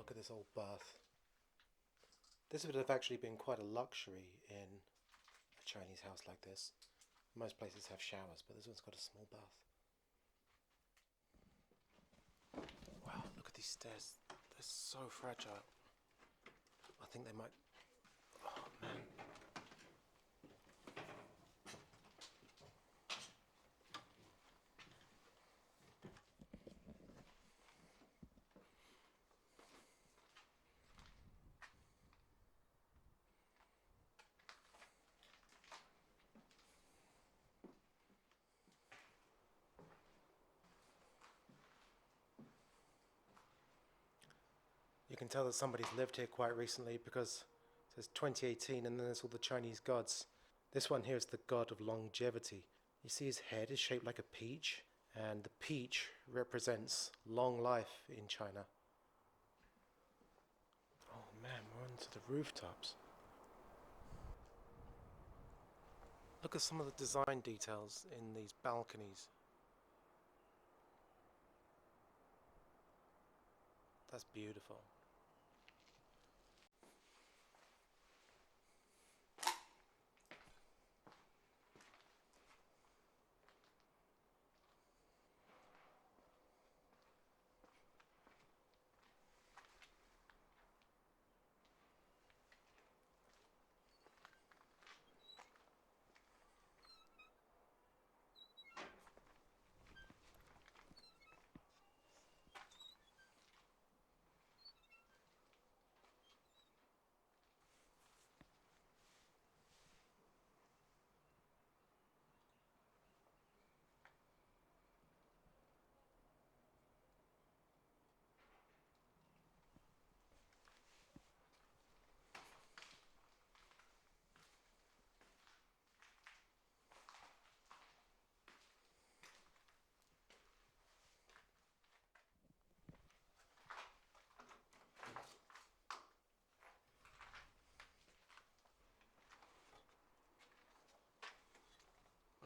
look at this old bath. This would have actually been quite a luxury in a Chinese house like this. Most places have showers, but this one's got a small bath. Wow, look at these stairs. They're so fragile. I think they might... Oh man. You can tell that somebody's lived here quite recently because it says 2018 and then there's all the Chinese gods. This one here is the god of longevity. You see his head is shaped like a peach, and the peach represents long life in China. Oh man, we're onto the rooftops. Look at some of the design details in these balconies. That's beautiful.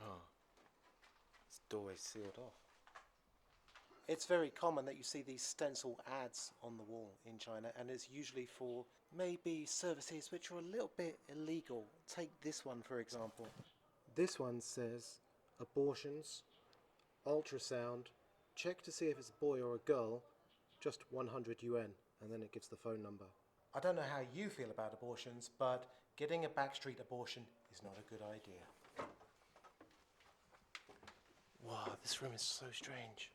Oh, this door is sealed off. It's very common that you see these stencil ads on the wall in China, and it's usually for maybe services which are a little bit illegal. Take this one for example. This one says abortions, ultrasound, check to see if it's a boy or a girl, just 100 yuan, and then it gives the phone number. I don't know how you feel about abortions, but getting a backstreet abortion is not a good idea. Wow, this room is so strange.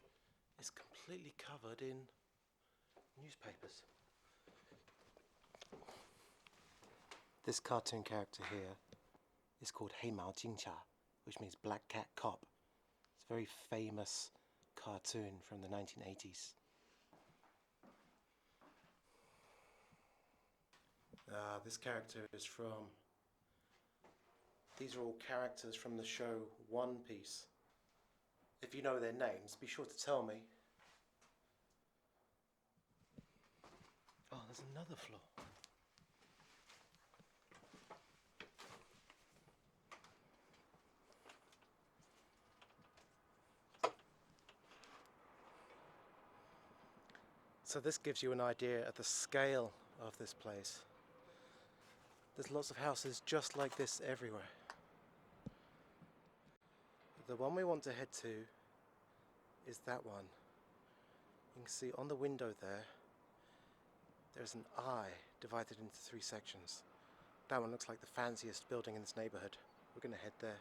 It's completely covered in newspapers. This cartoon character here is called Hei Mao Jingcha, which means Black Cat Cop. It's a very famous cartoon from the 1980s. This character is from... These are all characters from the show One Piece. If you know their names, be sure to tell me. Oh, there's another floor. So this gives you an idea of the scale of this place. There's lots of houses just like this everywhere. The one we want to head to is that one. You can see on the window there's an eye divided into 3 sections. That one looks like the fanciest building in this neighborhood. We're going to head there.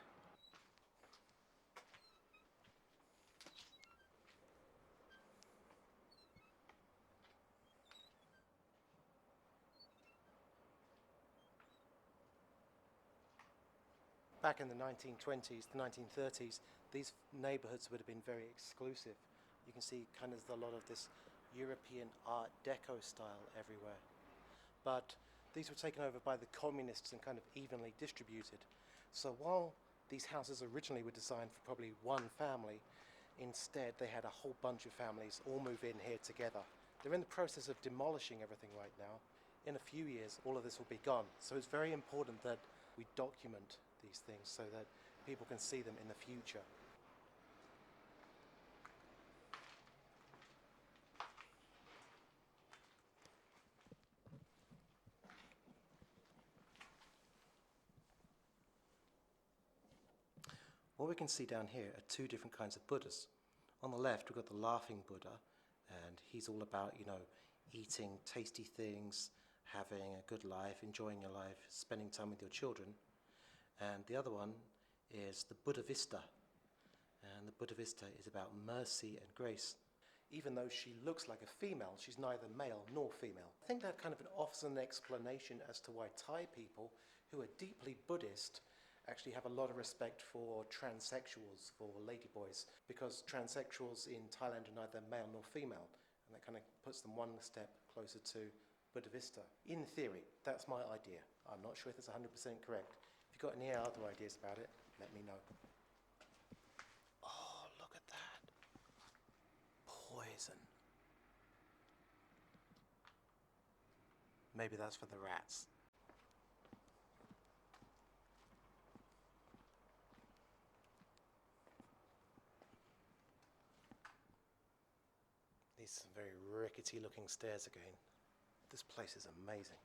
Back in the 1920s, the 1930s, these neighborhoods would have been very exclusive. You can see kind of a lot of this European Art Deco style everywhere. But these were taken over by the communists and kind of evenly distributed. So while these houses originally were designed for probably one family, instead they had a whole bunch of families all move in here together. They're in the process of demolishing everything right now. In a few years, all of this will be gone. So it's very important that we document these things so that people can see them in the future. What we can see down here are two different kinds of Buddhas. On the left, we've got the laughing Buddha, and he's all about, eating tasty things, having a good life, enjoying your life, spending time with your children. And the other one is the Buddha Vista. And the Buddha Vista is about mercy and grace. Even though she looks like a female, she's neither male nor female. I think that kind of offers an explanation as to why Thai people, who are deeply Buddhist, actually have a lot of respect for transsexuals, for ladyboys, because transsexuals in Thailand are neither male nor female, and that kind of puts them one step closer to Buddha Vista. In theory, that's my idea. I'm not sure if it's 100% correct. If you've got any other ideas about it, let me know. Oh, look at that. Poison. Maybe that's for the rats. These very rickety looking stairs again. This place is amazing.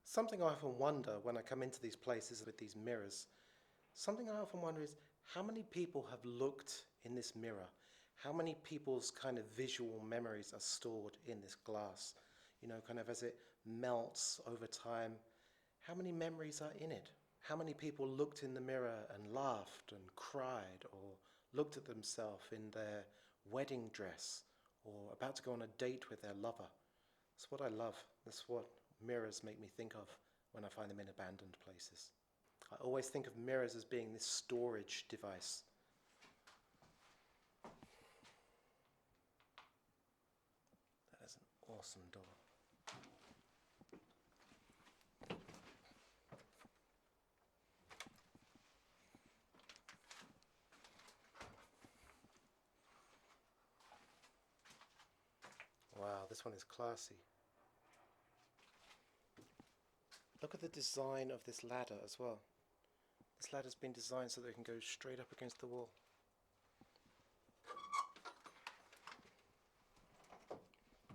Something I often wonder when I come into these places with these mirrors, something I often wonder is how many people have looked in this mirror? How many people's kind of visual memories are stored in this glass? Kind of as it melts over time, how many memories are in it? How many people looked in the mirror and laughed and cried, or looked at themselves in their wedding dress, or about to go on a date with their lover? That's what I love. That's what mirrors make me think of when I find them in abandoned places. I always think of mirrors as being this storage device. That is an awesome door. Wow, this one is classy. Look at the design of this ladder as well. This ladder's been designed so that it can go straight up against the wall.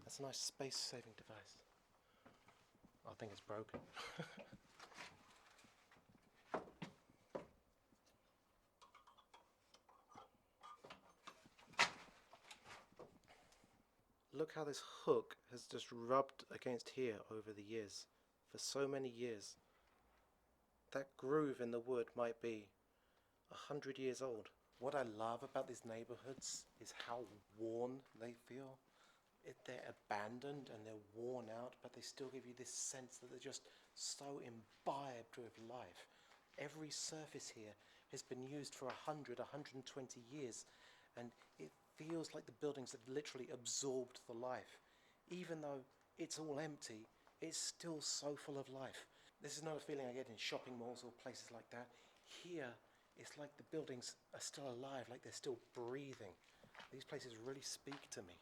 That's a nice space-saving device. I think it's broken. Look how this hook has just rubbed against here over the years. For so many years. That groove in the wood might be 100 years old. What I love about these neighborhoods is how worn they feel. They're abandoned and they're worn out, but they still give you this sense that they're just so imbibed with life. Every surface here has been used for 100, 120 years, and it feels like the buildings have literally absorbed the life. Even though it's all empty, it's still so full of life. This is not a feeling I get in shopping malls or places like that. Here, it's like the buildings are still alive, like they're still breathing. These places really speak to me.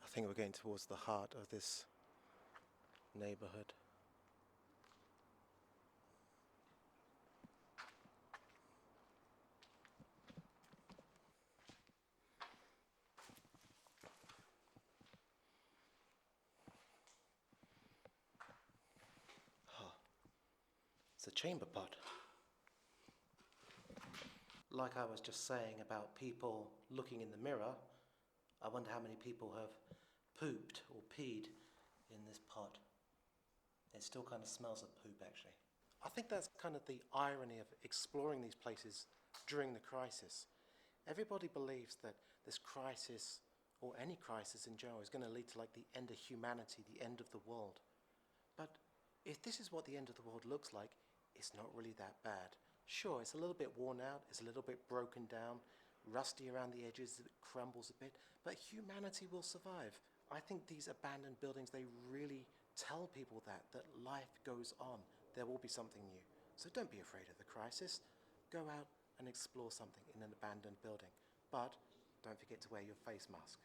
I think we're getting towards the heart of this neighborhood. the chamber pot. Like I was just saying about people looking in the mirror, I wonder how many people have pooped or peed in this pot. It still kind of smells of poop, actually. I think that's kind of the irony of exploring these places during the crisis. Everybody believes that this crisis, or any crisis in general, is going to lead to like the end of humanity, the end of the world. But if this is what the end of the world looks like, it's not really that bad. Sure, it's a little bit worn out, it's a little bit broken down, rusty around the edges, it crumbles a bit, but humanity will survive. I think these abandoned buildings, they really tell people that life goes on. There will be something new. So don't be afraid of the crisis. Go out and explore something in an abandoned building. But don't forget to wear your face mask.